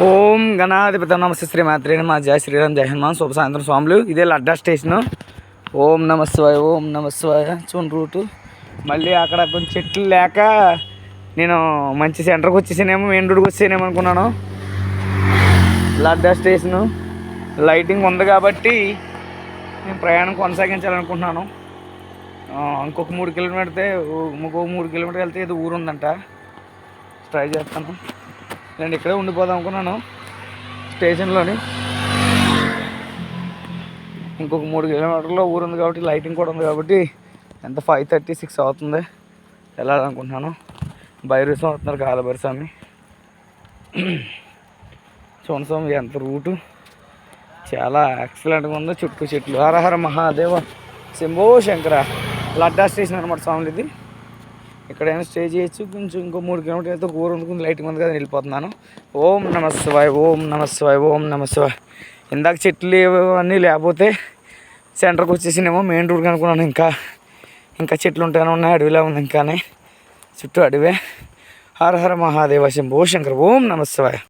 ఓం గణాధిపత నమస్తే శ్రీమాత్రే మా జయ శ్రీరామ్ జయ హనుమాన్ శుభ సాయంత్రం స్వాములు. ఇదే లడ్డా స్టేషను. ఓం నమస్వాయ ఓం నమస్వాయ. చూడండి రూటు. మళ్ళీ అక్కడ కొంచెం చెట్లు లేక నేను మంచి సెంటర్కి వచ్చేసానేమో, మెయిన్ రోడ్కి వచ్చేనేమో అనుకున్నాను. లడ్డా స్టేషను లైటింగ్ ఉంది కాబట్టి నేను ప్రయాణం కొనసాగించాలనుకుంటున్నాను. ఇంకొక 3 కిలోమీటర్లు వెళ్తే ఏదో ఊరు ఉందంట, ట్రై చేస్తాను. నేను ఇక్కడే ఉండిపోదాం అనుకున్నాను స్టేషన్లోని. ఇంకొక 3 కిలోమీటర్లో ఊరు ఉంది కాబట్టి లైటింగ్ కూడా ఉంది కాబట్టి ఎంత 5:36 అవుతుంది. వెళ్ళాలనుకుంటున్నాను. భైరవ అవుతున్నారు కాలభైరవ స్వామి. చూడండి స్వామి ఎంత రూటు, చాలా ఎక్సలెంట్గా ఉంది. చుట్టూ చెట్లు. హరహర మహాదేవ శంభో శంకర. లడ్డా స్టేషన్ అనమాట స్వాములు ఇది. ఎక్కడైనా స్టే చేయొచ్చు. కొంచెం ఇంకో 3 కిలోమీటర్లు అయితే ఊరు అందుకుని లైటింగ్ ఉంది కదా వెళ్ళిపోతున్నాను. ఓం నమస్వాయ ఓం నమస్వాయ ఓం నమస్వాయ. ఇందాక చెట్లు అన్నీ లేకపోతే సెంటర్కి వచ్చేసినేమో, మెయిన్ రోడ్కి అనుకున్నాను. ఇంకా చెట్లు ఉంటానే ఉన్నాయి, అడవిలా ఉంది. ఇంకానే చుట్టూ అడవే. హర హర మహాదేవ శంభో శంకర. ఓం నమస్వాయ.